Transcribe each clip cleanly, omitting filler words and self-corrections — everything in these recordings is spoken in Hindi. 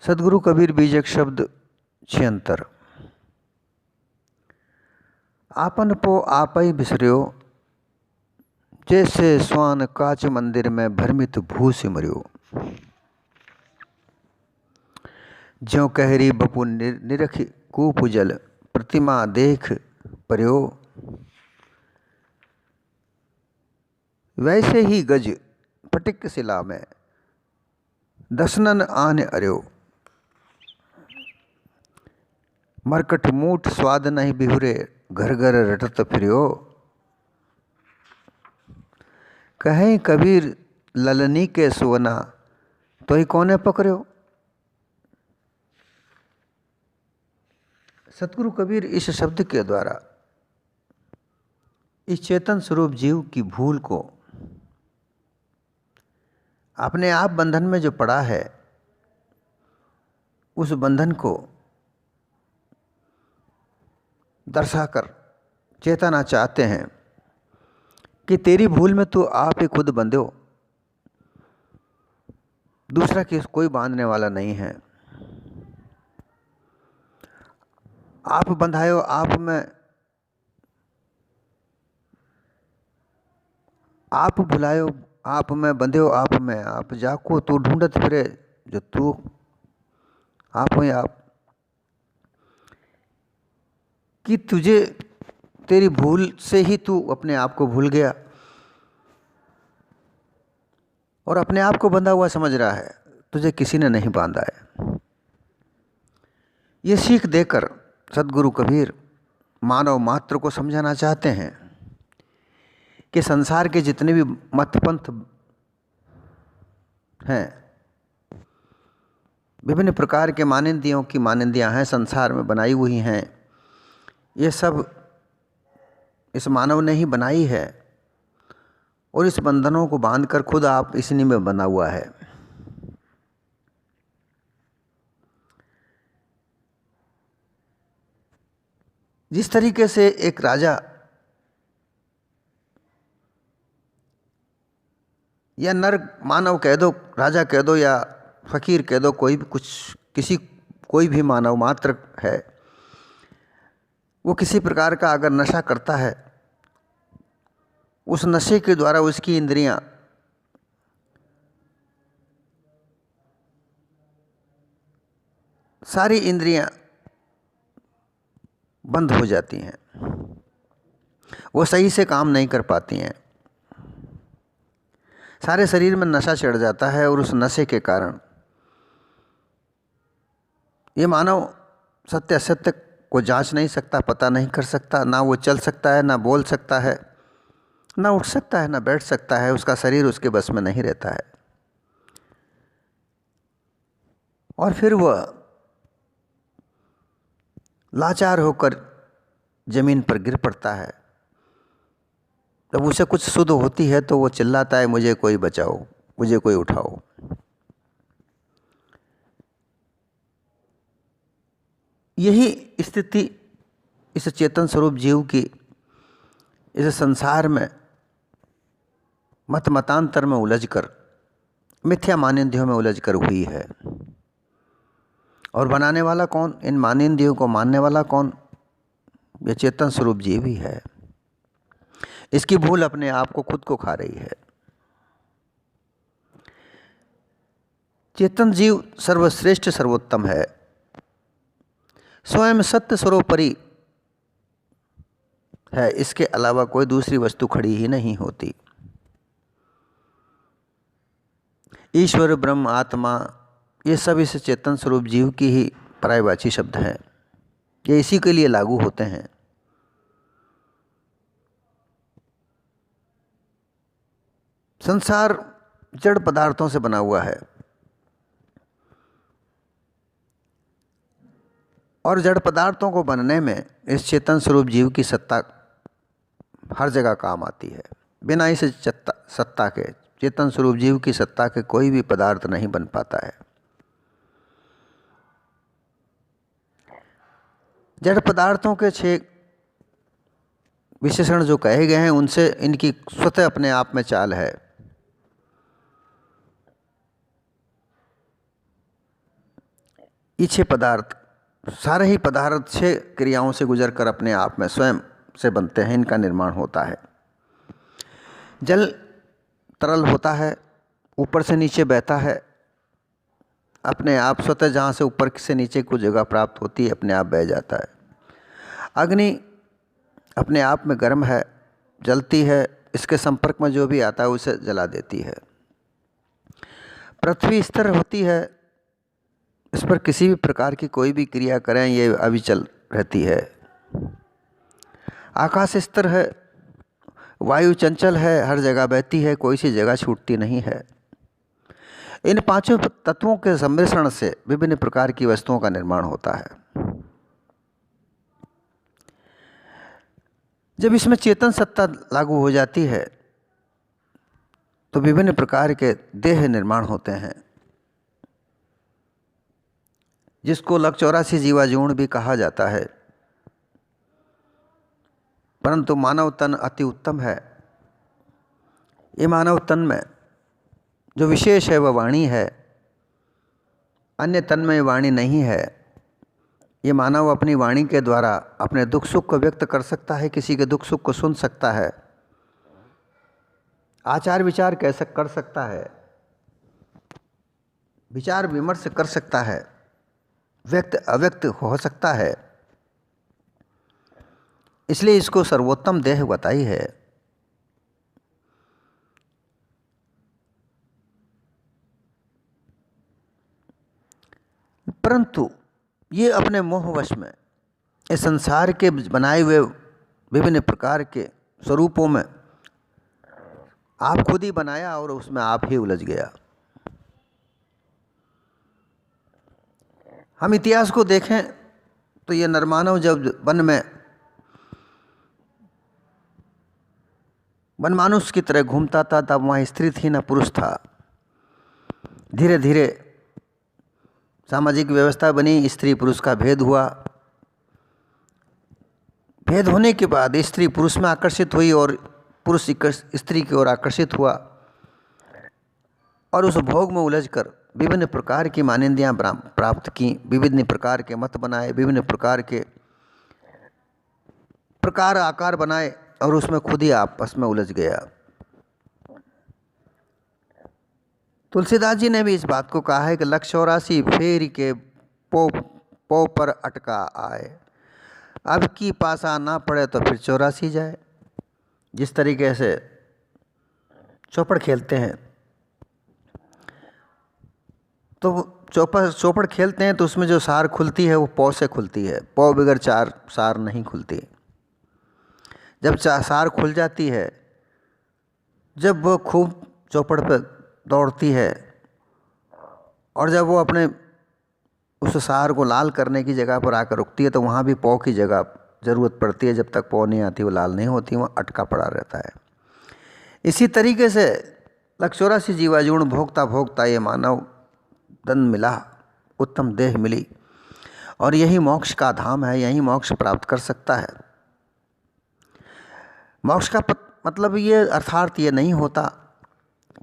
सदगुरु कबीर बीजक शब्द 76। आपन पो आप ही बिसर्यो, जैसे स्वान काच मंदिर में भ्रमित भू सिमर्यो। ज्यों कहरी बपु निरखि कूप जल, प्रतिमा देख पर्यो। वैसे ही गज फटिक शिला में, दसनन आन अर्यो। मरकट मूठ स्वाद नहीं बिहुरे, घर घर रटत फिर्यो। कहें कबीर ललनी के सुवना, तो ही कोने पकड़ो। सतगुरु कबीर इस शब्द के द्वारा इस चेतन स्वरूप जीव की भूल को, अपने आप बंधन में जो पड़ा है, उस बंधन को दर्शाकर चेतना चाहते हैं कि तेरी भूल में तू आप ही खुद बंधो, दूसरा किस कोई बांधने वाला नहीं है। आप बंधायो आप में, आप भुलायो आप में, बंध्यो आप में। आप जाको तू ढूंढत फिरे, जो तू आप हो आप, कि तुझे तेरी भूल से ही तू अपने आप को भूल गया और अपने आप को बंधा हुआ समझ रहा है। तुझे किसी ने नहीं बांधा है। ये सीख देकर सदगुरु कबीर मानव मात्र को समझाना चाहते हैं कि संसार के जितने भी मत पंथ हैं, विभिन्न प्रकार के मानिंदियों की मानिंदियां हैं, संसार में बनाई हुई हैं। ये सब इस मानव ने ही बनाई है और इस बंधनों को बांधकर खुद आप इसी में बना हुआ है। जिस तरीके से एक राजा या नर मानव कह दो, राजा कह दो या फकीर कह दो, कोई भी कोई भी मानव मात्र है, वो किसी प्रकार का अगर नशा करता है, उस नशे के द्वारा उसकी इंद्रियां सारी इंद्रियां बंद हो जाती हैं, वो सही से काम नहीं कर पाती हैं। सारे शरीर में नशा चढ़ जाता है और उस नशे के कारण ये मानव सत्य असत्य को जांच नहीं सकता, पता नहीं कर सकता। ना वो चल सकता है, ना बोल सकता है, ना उठ सकता है, ना बैठ सकता है। उसका शरीर उसके बस में नहीं रहता है और फिर वह लाचार होकर जमीन पर गिर पड़ता है। जब उसे कुछ सुध होती है तो वो चिल्लाता है, मुझे कोई बचाओ, मुझे कोई उठाओ। यही स्थिति इस चेतन स्वरूप जीव की इस संसार में मत मतांतर में उलझकर, मिथ्या मानिंदियों में उलझकर हुई है। और बनाने वाला कौन? इन मानिंदियों को मानने वाला कौन? यह चेतन स्वरूप जीव ही है। इसकी भूल अपने आप को खुद को खा रही है। चेतन जीव सर्वश्रेष्ठ सर्वोत्तम है, स्वयं सत्य सर्वोपरि है। इसके अलावा कोई दूसरी वस्तु खड़ी ही नहीं होती। ईश्वर, ब्रह्म, आत्मा, ये सब इस चेतन स्वरूप जीव की ही पर्यायवाची शब्द हैं। ये इसी के लिए लागू होते हैं। संसार जड़ पदार्थों से बना हुआ है और जड़ पदार्थों को बनने में इस चेतन स्वरूप जीव की सत्ता हर जगह काम आती है। बिना इस सत्ता के, चेतन स्वरूप जीव की सत्ता के, कोई भी पदार्थ नहीं बन पाता है। जड़ पदार्थों के 6 विशेषण जो कहे गए हैं, उनसे इनकी स्वतः अपने आप में चाल है। ये 6 पदार्थ, सारे ही पदार्थ 6 क्रियाओं से गुजर कर अपने आप में स्वयं से बनते हैं, इनका निर्माण होता है। जल तरल होता है, ऊपर से नीचे बहता है, अपने आप स्वतः जहाँ से ऊपर से नीचे को जगह प्राप्त होती है अपने आप बह जाता है। अग्नि अपने आप में गर्म है, जलती है, इसके संपर्क में जो भी आता है उसे जला देती है। पृथ्वी स्थिर होती है, इस पर किसी भी प्रकार की कोई भी क्रिया करें ये अविचल रहती है। आकाश स्थिर है, वायु चंचल है, हर जगह बहती है, कोई सी जगह छूटती नहीं है। इन 5 तत्वों के सम्मिश्रण से विभिन्न प्रकार की वस्तुओं का निर्माण होता है। जब इसमें चेतन सत्ता लागू हो जाती है तो विभिन्न प्रकार के देह निर्माण होते हैं, जिसको लक 84 जीवाजूण भी कहा जाता है। परंतु मानव तन अति उत्तम है। ये मानव तन में जो विशेष है वह वाणी है, अन्य तन में वाणी नहीं है। ये मानव अपनी वाणी के द्वारा अपने दुख सुख को व्यक्त कर सकता है, किसी के दुख सुख को सुन सकता है, आचार विचार कैसे कर सकता है, विचार विमर्श कर सकता है, व्यक्त अव्यक्त हो सकता है। इसलिए इसको सर्वोत्तम देह बताई है। परंतु ये अपने मोहवश में इस संसार के बनाए हुए विभिन्न प्रकार के स्वरूपों में आप खुद ही बनाया और उसमें आप ही उलझ गया। हम इतिहास को देखें तो ये नरमानव जब वन मानुष की तरह घूमता था तब वहाँ स्त्री थी न पुरुष था। धीरे धीरे सामाजिक व्यवस्था बनी, स्त्री पुरुष का भेद हुआ। भेद होने के बाद स्त्री पुरुष में आकर्षित हुई और पुरुष स्त्री की ओर आकर्षित हुआ और उस भोग में उलझकर विभिन्न प्रकार की मान्यताएं प्राप्त की, विभिन्न प्रकार के मत बनाए, विभिन्न प्रकार के प्रकार आकार बनाए और उसमें खुद ही आपस में उलझ गया। तुलसीदास जी ने भी इस बात को कहा है कि लक 84 फेर के पो पर अटका आए, अब की पासा ना पड़े तो फिर 84 जाए। जिस तरीके से चौपड़ खेलते हैं तो चौपड़ खेलते हैं तो उसमें जो सार खुलती है वो पौ से खुलती है, पौ बगैर सार नहीं खुलती। जब सार खुल जाती है, जब वो खूब चौपड़ पे दौड़ती है और जब वो अपने उस सार को लाल करने की जगह पर आकर रुकती है तो वहाँ भी पौ की जगह ज़रूरत पड़ती है। जब तक पौ नहीं आती वो लाल नहीं होती, वहाँ अटका पड़ा रहता है। इसी तरीके से लक 84 जीवाजूण भोगता भोगता ये मानव तन मिला, उत्तम देह मिली और यही मोक्ष का धाम है, यही मोक्ष प्राप्त कर सकता है। मोक्ष का मतलब ये अर्थात ये नहीं होता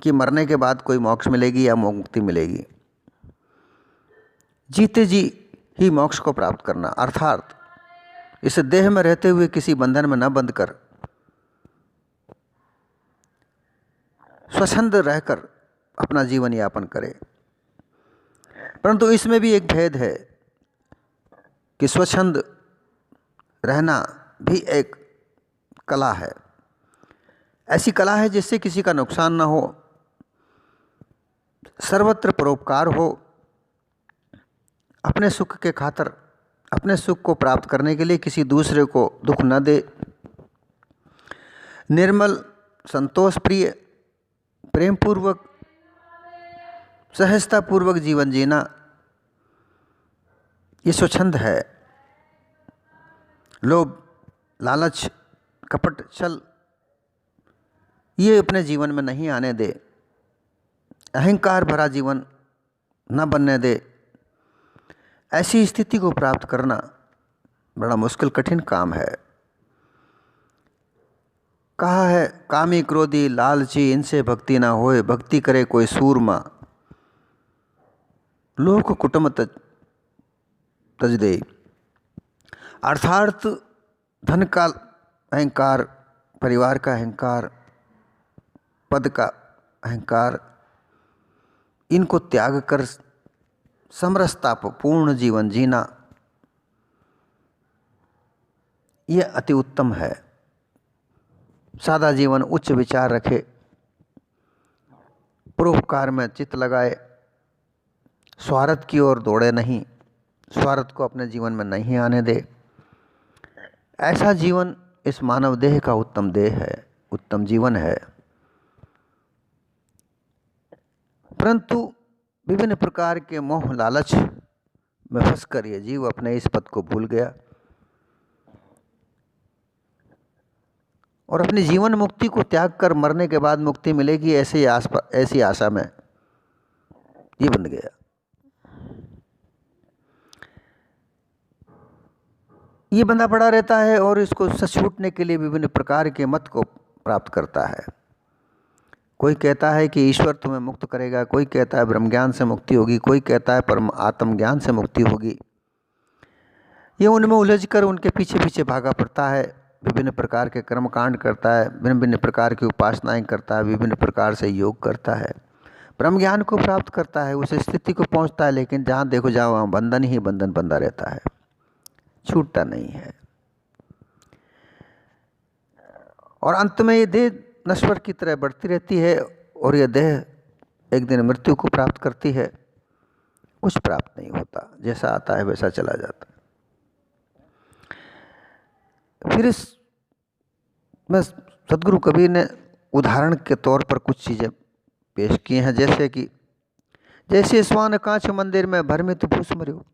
कि मरने के बाद कोई मोक्ष मिलेगी या मुक्ति मिलेगी। जीते जी ही मोक्ष को प्राप्त करना, अर्थात इस देह में रहते हुए किसी बंधन में न बंधकर स्वच्छंद रहकर अपना जीवन यापन करे। परंतु इसमें भी एक भेद है कि स्वच्छंद रहना भी एक कला है। ऐसी कला है जिससे किसी का नुकसान न हो, सर्वत्र परोपकार हो, अपने सुख के खातिर, अपने सुख को प्राप्त करने के लिए किसी दूसरे को दुख न दे, निर्मल संतोष प्रिय प्रेम पूर्वक सहजता पूर्वक जीवन जीना, ये स्वच्छंद है। लोभ, लालच, कपट, छल ये अपने जीवन में नहीं आने दे, अहंकार भरा जीवन न बनने दे। ऐसी स्थिति को प्राप्त करना बड़ा मुश्किल कठिन काम है। कहा है कामी क्रोधी लालची इनसे भक्ति ना होए, भक्ति करे कोई सूरमा, लोक कुटुम्ब तज दे। अर्थात धन का अहंकार, परिवार का अहंकार, पद का अहंकार, इनको त्याग कर समरसतापूर्ण जीवन जीना, यह अति उत्तम है। सादा जीवन, उच्च विचार रखे, परोपकार में चित्त लगाए, स्वार्थ की ओर दौड़े नहीं, स्वार्थ को अपने जीवन में नहीं आने दे, ऐसा जीवन इस मानव देह का उत्तम देह है, उत्तम जीवन है। परंतु विभिन्न प्रकार के मोह लालच में फंसकर ये जीव अपने इस पद को भूल गया और अपनी जीवन मुक्ति को त्याग कर मरने के बाद मुक्ति मिलेगी ऐसी आशा में ये बन गया। ये बंधा पड़ा रहता है और इसको छूटने के लिए विभिन्न प्रकार के मत को प्राप्त करता है। कोई कहता है कि ईश्वर तुम्हें मुक्त करेगा, कोई कहता है ब्रह्म ज्ञान से मुक्ति होगी, कोई कहता है परम आत्म ज्ञान से मुक्ति होगी। ये उनमें उलझकर उनके पीछे पीछे भागा पड़ता है, विभिन्न प्रकार के कर्मकांड करता है, भिन्न भिन्न प्रकार की उपासनाएं करता है, विभिन्न प्रकार से योग करता है, ब्रह्म ज्ञान को प्राप्त करता है, उस स्थिति को पहुंचता है, लेकिन जहाँ देखो जाओ वहाँ बंधन ही बंधन बंधा रहता है, छूटता नहीं है। और अंत में ये देह नश्वर की तरह बढ़ती रहती है और यह देह एक दिन मृत्यु को प्राप्त करती है। कुछ प्राप्त नहीं होता, जैसा आता है वैसा चला जाता है। फिर इस में सदगुरु कबीर ने उदाहरण के तौर पर कुछ चीज़ें पेश की हैं, जैसे कि जैसे स्वान कांच मंदिर में भर में तो फूस मर्यो।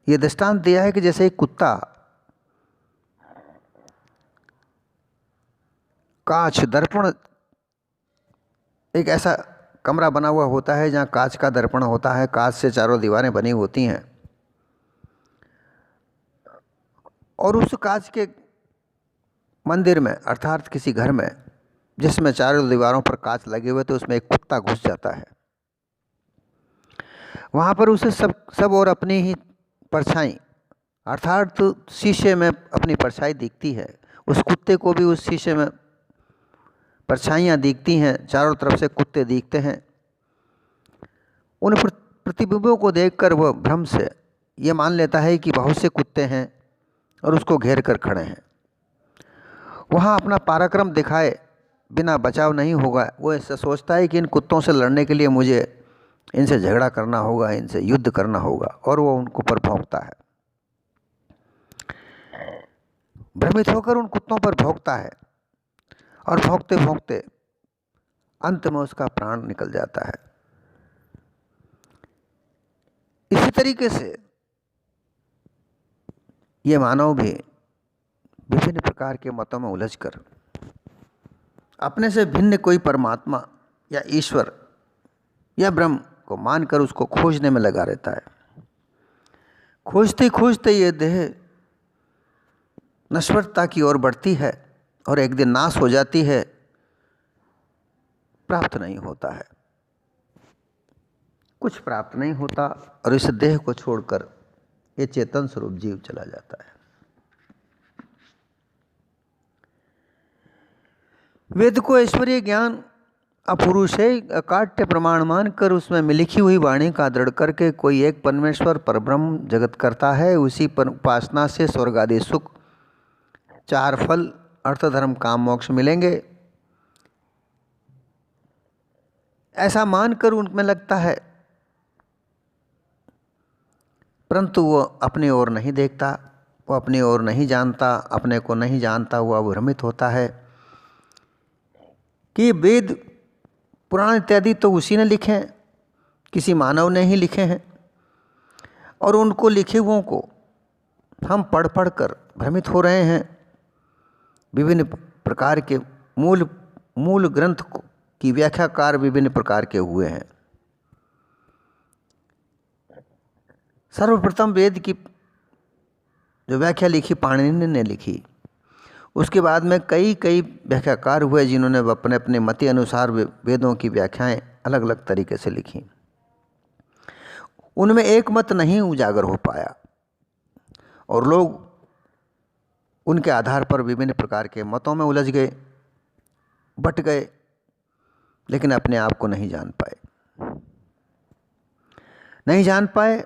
ये दृष्टांत दिया है कि जैसे एक कुत्ता कांच दर्पण, एक ऐसा कमरा बना हुआ होता है जहाँ कांच का दर्पण होता है, कांच से चारों दीवारें बनी होती हैं और उस कांच के मंदिर में अर्थात किसी घर में जिसमें चारों दीवारों पर कांच लगे हुए तो उसमें एक कुत्ता घुस जाता है। वहाँ पर उसे सब और अपनी ही परछाई अर्थात शीशे में अपनी परछाई दिखती है। उस कुत्ते को भी उस शीशे में परछाइयाँ दिखती हैं, चारों तरफ से कुत्ते दिखते हैं। उन प्रतिबिंबों को देखकर वह भ्रम से ये मान लेता है कि बहुत से कुत्ते हैं और उसको घेर कर खड़े हैं। वहाँ अपना पराक्रम दिखाए बिना बचाव नहीं होगा। वो ऐसा सोचता है कि इन कुत्तों से लड़ने के लिए मुझे इनसे झगड़ा करना होगा, इनसे युद्ध करना होगा, और वो उनको पर भौंकता है। भ्रमित होकर उन कुत्तों पर भौंकता है और भौंकते भौंकते अंत में उसका प्राण निकल जाता है। इसी तरीके से ये मानव भी विभिन्न प्रकार के मतों में उलझकर अपने से भिन्न कोई परमात्मा या ईश्वर या ब्रह्म को मानकर उसको खोजने में लगा रहता है। खोजते खोजते ये देह नश्वरता की ओर बढ़ती है और एक दिन नाश हो जाती है, प्राप्त नहीं होता है, कुछ प्राप्त नहीं होता और इस देह को छोड़कर ये चेतन स्वरूप जीव चला जाता है। वेद को ऐश्वर्य ज्ञान अपुरुष है, अकाट्य प्रमाण मानकर उसमें लिखी हुई वाणी का दृढ़ करके कोई एक परमेश्वर परब्रह्म जगत करता है। उसी पर उपासना से स्वर्ग आदि सुख, चार फल, अर्थ धर्म काम मोक्ष मिलेंगे, ऐसा मानकर उनमें लगता है। परंतु वो अपनी ओर नहीं देखता, वो अपनी ओर नहीं जानता, अपने को नहीं जानता हुआ वो भ्रमित होता है कि वेद पुराण इत्यादि तो उसी ने लिखे हैं, किसी मानव ने ही लिखे हैं, और उनको लिखे हुओं को हम पढ़ पढ़ कर भ्रमित हो रहे हैं। विभिन्न प्रकार के मूल ग्रंथ की व्याख्याकार विभिन्न प्रकार के हुए हैं। सर्वप्रथम वेद की जो व्याख्या लिखी पाणिनि ने लिखी, उसके बाद में कई व्याख्याकार हुए जिन्होंने अपने अपने मति अनुसार वेदों की व्याख्याएं अलग अलग तरीके से लिखी। उनमें एक मत नहीं उजागर हो पाया और लोग उनके आधार पर विभिन्न प्रकार के मतों में उलझ गए, बट गए, लेकिन अपने आप को नहीं जान पाए,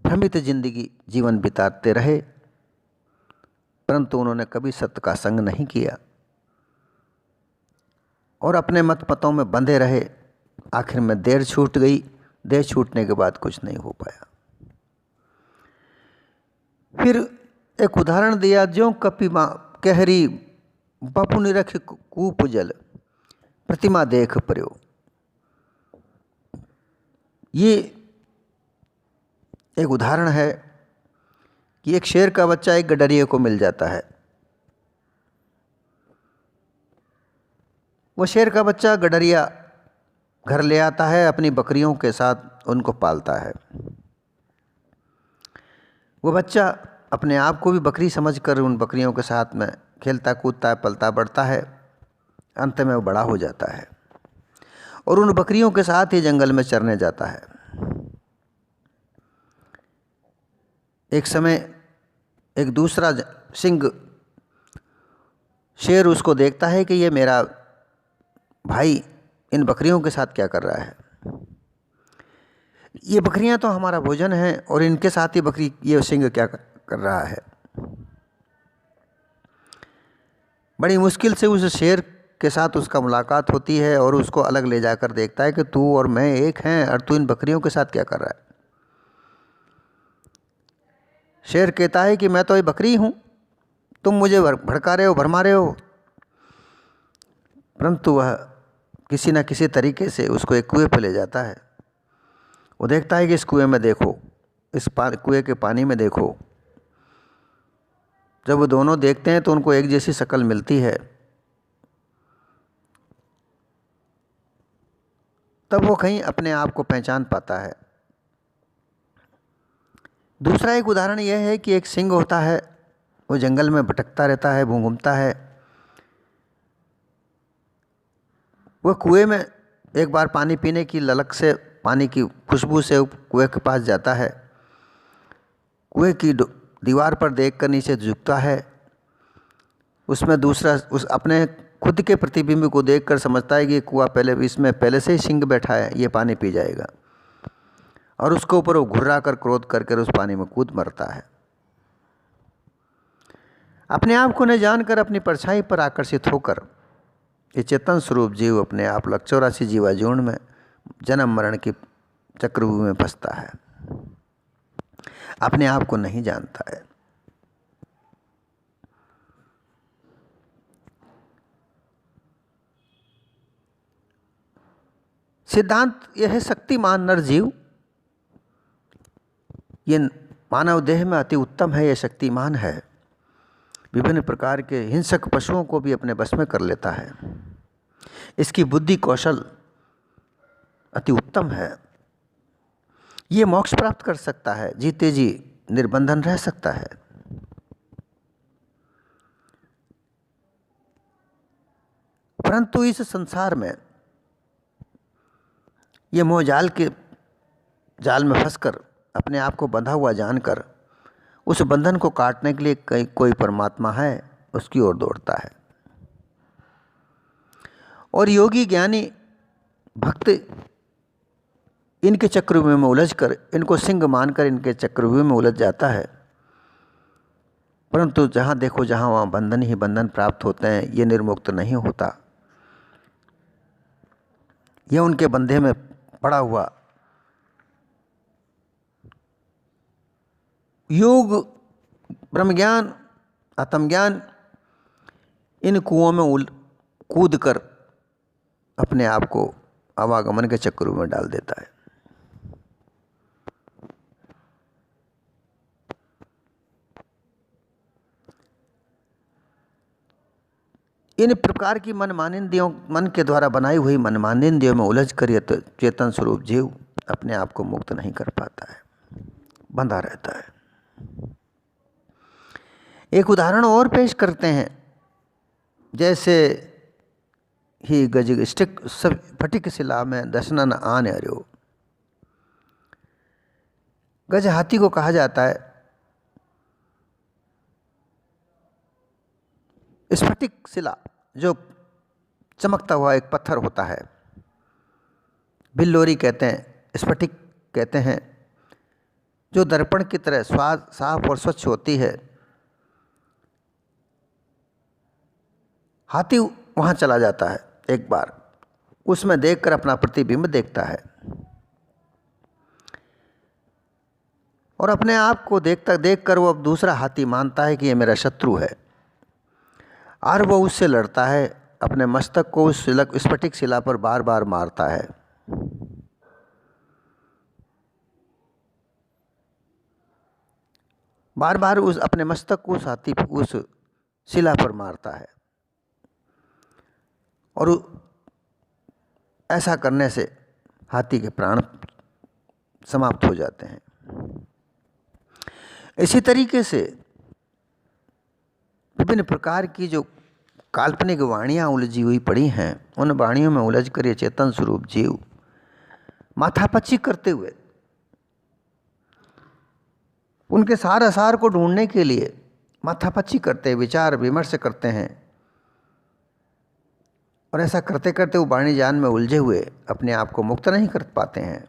भ्रमित जिंदगी जीवन बिताते रहे, परंतु उन्होंने कभी सत्य का संग नहीं किया और अपने मतों में बंधे रहे। आखिर में देर छूट गई। देर छूटने के बाद कुछ नहीं हो पाया। फिर एक उदाहरण दिया, ज्यों कपि कहरी बापू निरख कूप जल प्रतिमा देख पर्यो। ये एक उदाहरण है कि एक शेर का बच्चा एक गडरिये को मिल जाता है। वो शेर का बच्चा गडरिया घर ले आता है, अपनी बकरियों के साथ उनको पालता है। वो बच्चा अपने आप को भी बकरी समझकर उन बकरियों के साथ में खेलता कूदता है, पलता बढ़ता है। अंत में वो बड़ा हो जाता है और उन बकरियों के साथ ही जंगल में चरने जाता है। एक समय एक दूसरा सिंह शेर उसको देखता है कि ये मेरा भाई इन बकरियों के साथ क्या कर रहा है। ये बकरियां तो हमारा भोजन है और इनके साथ ये सिंह क्या कर रहा है। बड़ी मुश्किल से उस शेर के साथ उसका मुलाकात होती है और उसको अलग ले जाकर देखता है कि तू और मैं एक हैं और तू इन बकरियों के साथ क्या कर रहा है। शेर कहता है कि मैं तो ये बकरी हूँ, तुम मुझे भड़का रहे हो, भरमा रहे हो। परंतु वह किसी न किसी तरीके से उसको एक कुएं पर ले जाता है। वो देखता है कि इस कुएं में देखो, इस कुएं के पानी में देखो। जब वो दोनों देखते हैं तो उनको एक जैसी शक्ल मिलती है। तब वो कहीं अपने आप को पहचान पाता है। दूसरा एक उदाहरण यह है कि एक सिंह होता है, वो जंगल में भटकता रहता है, घूमता है। वह कुएं में एक बार पानी पीने की ललक से, पानी की खुशबू से कुएं के पास जाता है। कुएं की दीवार पर देखकर नीचे झुकता है। उसमें उस अपने खुद के प्रतिबिंब को देखकर समझता है कि कुआं इसमें पहले से ही सिंह बैठा है, ये पानी पी जाएगा। और उसके ऊपर वो घुर्रा कर क्रोध करके उस पानी में कूद मरता है। अपने आप को न जानकर अपनी परछाई पर आकर्षित होकर ये चेतन स्वरूप जीव अपने आप 84 जीवाजून में जन्म मरण की चक्रव्यूह में फंसता है, अपने आप को नहीं जानता है। सिद्धांत यह है, शक्तिमान नर जीव ये मानव देह में अति उत्तम है, ये शक्तिमान है। विभिन्न प्रकार के हिंसक पशुओं को भी अपने बस में कर लेता है। इसकी बुद्धि कौशल अति उत्तम है। ये मोक्ष प्राप्त कर सकता है, जीते जी निर्बंधन रह सकता है। परंतु इस संसार में ये मोह जाल में फंसकर अपने आप को बंधा हुआ जानकर उस बंधन को काटने के लिए कोई परमात्मा है, उसकी ओर दौड़ता है। और योगी ज्ञानी भक्त इनके चक्रव्यूह में उलझकर, इनको सिंह मानकर इनके चक्रव्यूह में उलझ जाता है। परंतु जहाँ देखो जहाँ वहाँ बंधन ही बंधन प्राप्त होते हैं, ये निर्मुक्त नहीं होता। यह उनके बंधे में पड़ा हुआ योग, ब्रह्म ज्ञान, आत्मज्ञान इन कुओं में कूद कर अपने आप को आवागमन के चक्रों में डाल देता है। इन प्रकार की मन के द्वारा बनाई हुई मनमानिंदियों में उलझ कर यह चेतन स्वरूप जीव अपने आप को मुक्त नहीं कर पाता है, बंधा रहता है। एक उदाहरण और पेश करते हैं। जैसे ही गज स्टिक सब फटिक शिला में दशनन आन अर्यो। गज हाथी को कहा जाता है। स्फटिक शिला, जो चमकता हुआ एक पत्थर होता है, बिल्लोरी कहते हैं, स्फटिक कहते हैं, जो दर्पण की तरह स्वाद साफ और स्वच्छ होती है। हाथी वहाँ चला जाता है एक बार, उसमें देखकर अपना प्रतिबिंब देखता है और अपने आप को देखकर वो अब दूसरा हाथी मानता है कि ये मेरा शत्रु है, और वो उससे लड़ता है, अपने मस्तक को उस स्फटिक शिला पर बार बार मारता है। बार बार उस अपने मस्तक को उस शिला पर मारता है, और ऐसा करने से हाथी के प्राण समाप्त हो जाते हैं। इसी तरीके से विभिन्न प्रकार की जो काल्पनिक वाणियाँ उलझी हुई पड़ी हैं, उन वाणियों में उलझ कर ये चेतन स्वरूप जीव माथापच्ची करते हुए उनके सार असार को ढूंढने के लिए माथापच्ची करते, विचार विमर्श करते हैं, और ऐसा करते करते वो वाणी जान में उलझे हुए अपने आप को मुक्त नहीं कर पाते हैं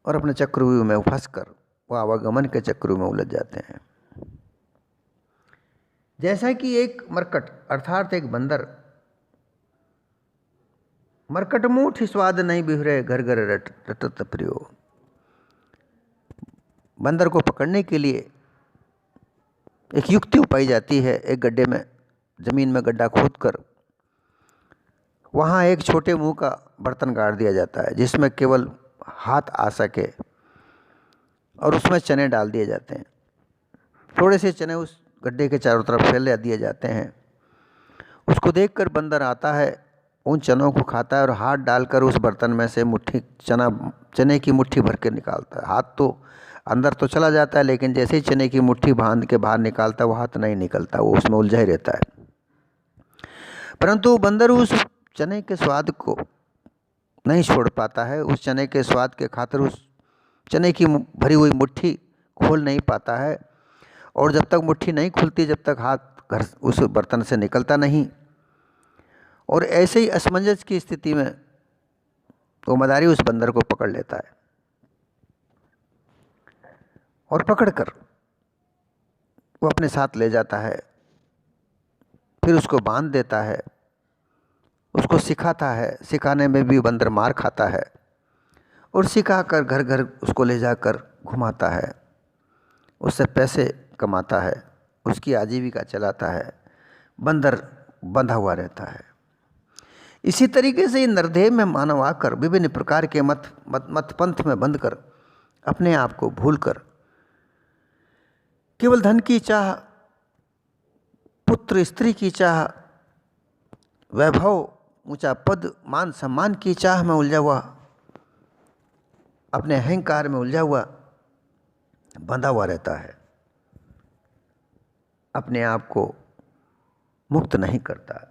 और अपने चक्रव्यूह में फंस कर वो आवागमन के चक्रों में उलझ जाते हैं। जैसा कि एक मरकट अर्थात एक बंदर, मरकट मूठ स्वाद नहीं बिहरे घर घर रटत प्रियो, बंदर को पकड़ने के लिए एक युक्ति पाई जाती है। एक गड्ढे में, जमीन में गड्ढा खोदकर वहाँ एक छोटे मुंह का बर्तन गाड़ दिया जाता है जिसमें केवल हाथ आ सके, और उसमें चने डाल दिए जाते हैं। थोड़े से चने उस गड्ढे के चारों तरफ फैला दिए जाते हैं। उसको देखकर बंदर आता है, उन चनों को खाता है और हाथ डालकर उस बर्तन में से चने की मुट्ठी भर के निकालता है। हाथ तो अंदर तो चला जाता है, लेकिन जैसे ही चने की मुट्ठी बांध के बाहर निकालता है वो हाथ नहीं निकलता, वो उसमें उलझा ही रहता है। परंतु बंदर उस चने के स्वाद को नहीं छोड़ पाता है, उस चने के स्वाद के खातिर उस चने की भरी हुई मुट्ठी खोल नहीं पाता है, और जब तक मुट्ठी नहीं खुलती जब तक हाथ घर उस बर्तन से निकलता नहीं। और ऐसे ही असमंजस की स्थिति में वो मदारी उस बंदर को पकड़ लेता है और पकड़कर वो अपने साथ ले जाता है, फिर उसको बांध देता है, उसको सिखाता है। सिखाने में भी बंदर मार खाता है और सिखाकर घर घर उसको ले जाकर घुमाता है, उससे पैसे कमाता है, उसकी आजीविका चलाता है। बंदर बंधा हुआ रहता है। इसी तरीके से नरदेह में मानव आकर विभिन्न प्रकार के मत पंथ में बंध कर अपने आप को भूलकर केवल धन की चाह, पुत्र स्त्री की चाह, वैभव, ऊंचा पद, मान सम्मान की चाह में उलझा हुआ, अपने अहंकार में उलझा हुआ बंधा हुआ रहता है, अपने आप को मुक्त नहीं करता।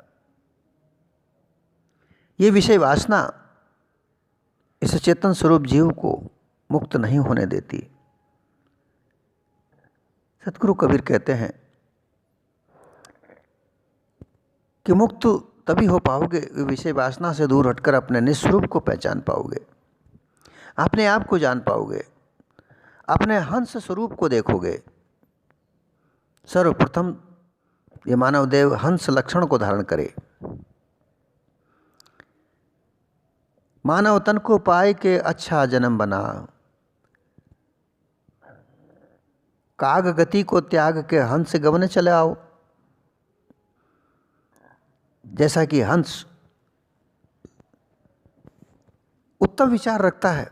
ये विषय वासना इस चेतन स्वरूप जीव को मुक्त नहीं होने देती। सतगुरु कबीर कहते हैं कि मुक्त तभी हो पाओगे विषय वासना से दूर हटकर अपने निस्वरूप को पहचान पाओगे, अपने आप को जान पाओगे, अपने हंस स्वरूप को देखोगे। सर्वप्रथम ये मानव देव हंस लक्षण को धारण करे। मानव तन को पाए के अच्छा जन्म बना, काग गति को त्याग के हंस गवन चले आओ। जैसा कि हंस उत्तम विचार रखता है,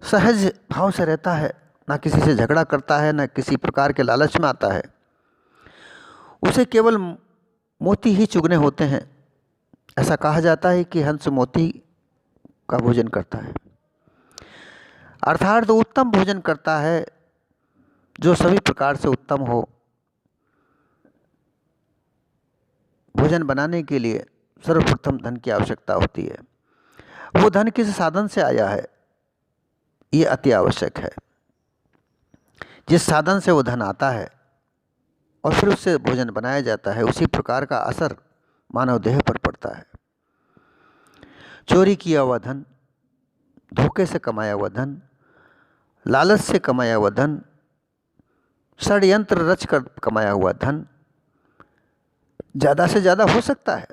सहज भाव से रहता है, ना किसी से झगड़ा करता है, ना किसी प्रकार के लालच में आता है, उसे केवल मोती ही चुगने होते हैं। ऐसा कहा जाता है कि हंस मोती का भोजन करता है, अर्थात उत्तम भोजन करता है जो सभी प्रकार से उत्तम हो। भोजन बनाने के लिए सर्वप्रथम धन की आवश्यकता होती है। वो धन किस साधन से आया है, ये अति आवश्यक है। जिस साधन से वो धन आता है और फिर उससे भोजन बनाया जाता है, उसी प्रकार का असर मानव देह पर पड़ता है। चोरी किया हुआ धन, धोखे से कमाया हुआ धन, लालच से कमाया हुआ धन, षड्यंत्र रच कर कमाया हुआ धन ज़्यादा से ज़्यादा हो सकता है,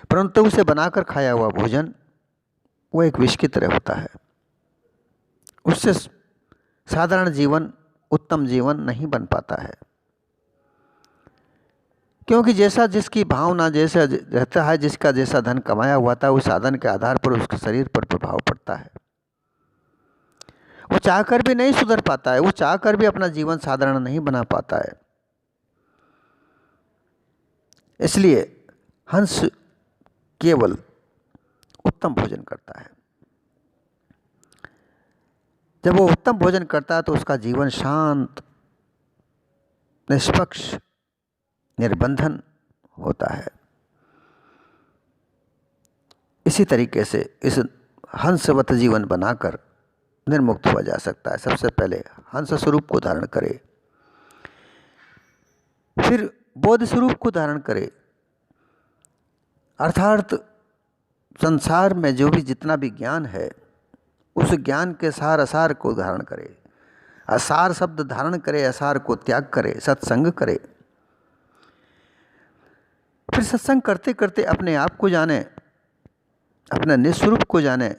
परंतु उसे बनाकर खाया हुआ भोजन वो एक विष की तरह होता है। उससे साधारण जीवन, उत्तम जीवन नहीं बन पाता है, क्योंकि जैसा जिसकी भावना जैसा रहता है, जिसका जैसा धन कमाया हुआ था, उस साधन के आधार पर उसके शरीर पर प्रभाव पड़ता है। वो चाहकर भी नहीं सुधर पाता है, वो चाहकर भी अपना जीवन साधारण नहीं बना पाता है। इसलिए हंस केवल उत्तम भोजन करता है। जब वो उत्तम भोजन करता है तो उसका जीवन शांत, निष्पक्ष, निर्बंधन होता है। इसी तरीके से इस हंसवत जीवन बनाकर निर्मुक्त हुआ जा सकता है। सबसे पहले हंस स्वरूप को धारण करे, फिर बोध स्वरूप को धारण करे, अर्थात संसार में जो भी जितना भी ज्ञान है उस ज्ञान के सार असार को धारण करे, असार शब्द धारण करे, असार को त्याग करे, सत्संग करे। फिर सत्संग करते करते अपने आप को जाने, अपने निस्वरूप को जाने,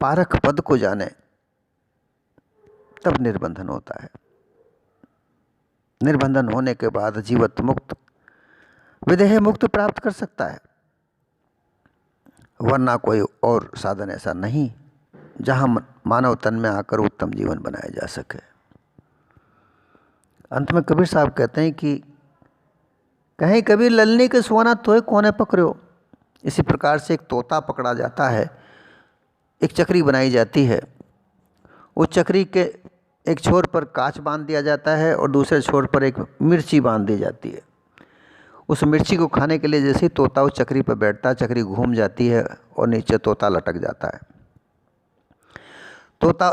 पारख पद को जाने, तब निर्बंधन होता है। निर्बंधन होने के बाद जीवत मुक्त, विदेह मुक्त प्राप्त कर सकता है, वरना कोई और साधन ऐसा नहीं जहां मानव तन में आकर उत्तम जीवन बनाया जा सके। अंत में कबीर साहब कहते हैं कि कहीं कबीर ललनी के सोना तोय कोने पकड़ो। इसी प्रकार से एक तोता पकड़ा जाता है, एक चक्री बनाई जाती है, उस चक्री के एक छोर पर कांच बांध दिया जाता है और दूसरे छोर पर एक मिर्ची बांध दी जाती है। उस मिर्ची को खाने के लिए जैसे ही तोता उस चक्री पर बैठता है, चक्री घूम जाती है और नीचे तोता लटक जाता है। तोता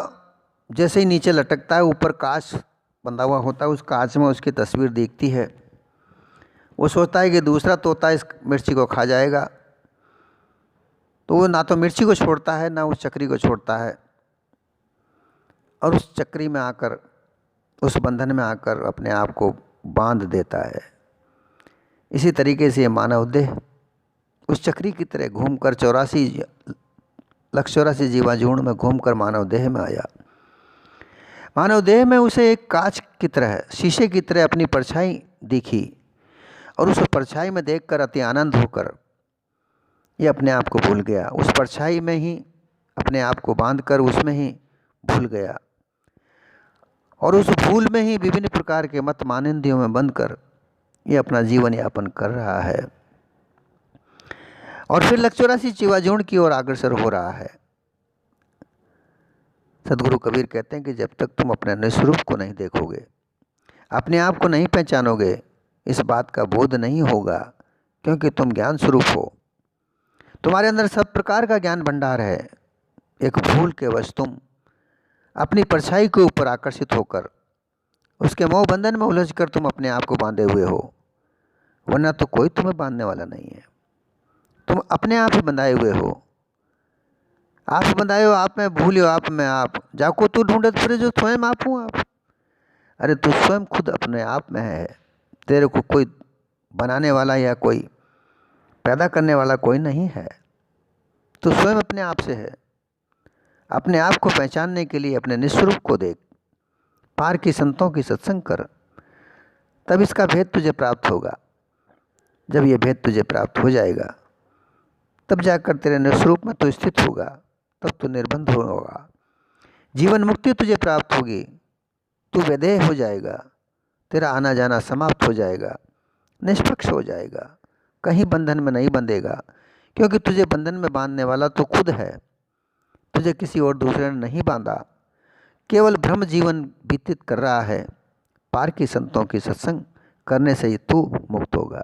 जैसे ही नीचे लटकता है, ऊपर कांच बंधा हुआ होता है, उस कांच में उसकी तस्वीर दिखती है। वो सोचता है कि दूसरा तोता इस मिर्ची को खा जाएगा, तो वो ना तो मिर्ची को छोड़ता है ना उस चक्री को छोड़ता है, और उस चक्री में आकर, उस बंधन में आकर अपने आप को बांध देता है। इसी तरीके से ये मानव देह उस चक्री की तरह घूमकर 84 जीवाजूर्ण में घूमकर मानव देह में आया। मानव देह में उसे एक कांच की तरह, शीशे की तरह अपनी परछाई दिखी, और उस परछाई में देखकर अति आनंद होकर ये अपने आप को भूल गया। उस परछाई में ही अपने आप को बांधकर उसमें ही भूल गया, और उस भूल में ही विभिन्न प्रकार के मत मानिंदियों में बंधकर ये अपना जीवन यापन कर रहा है, और फिर 84 जीवाजूर्ण की ओर अग्रसर हो रहा है। सदगुरु कबीर कहते हैं कि जब तक तुम अपने निस्वरूप को नहीं देखोगे, अपने आप को नहीं पहचानोगे, इस बात का बोध नहीं होगा, क्योंकि तुम ज्ञान स्वरूप हो। तुम्हारे अंदर सब प्रकार का ज्ञान भंडार है। एक भूल के वश तुम अपनी परछाई के ऊपर आकर्षित होकर उसके मोह बंधन में उलझकर तुम अपने आप को बांधे हुए हो, वरना तो कोई तुम्हें बांधने वाला नहीं है। तुम अपने आप ही बंधाए हुए हो। आप बंधाए हो, आप में भूल हो, आप में आप जाको तू ढूंढत फिरे जो स्वयं आप हूँ आप। अरे तू स्वयं खुद अपने आप में है, तेरे को कोई बनाने वाला या कोई पैदा करने वाला कोई नहीं है। तू स्वयं अपने आप से है। अपने आप को पहचानने के लिए अपने निस्वरूप को देख, पार की संतों की सत्संग कर, तब इसका भेद तुझे प्राप्त होगा। जब ये भेद तुझे प्राप्त हो जाएगा, तब जाकर तेरे निस्वरूप में तू स्थित होगा, तब तू निर्बंध होगा, जीवन मुक्ति तुझे प्राप्त होगी, तू विदेह हो जाएगा, तेरा आना जाना समाप्त हो जाएगा, निष्पक्ष हो जाएगा, कहीं बंधन में नहीं बंधेगा, क्योंकि तुझे बंधन में बांधने वाला तो खुद है। तुझे किसी और दूसरे ने नहीं बांधा, केवल भ्रम जीवन व्यतीत कर रहा है। पार की संतों की सत्संग करने से ही तू मुक्त होगा।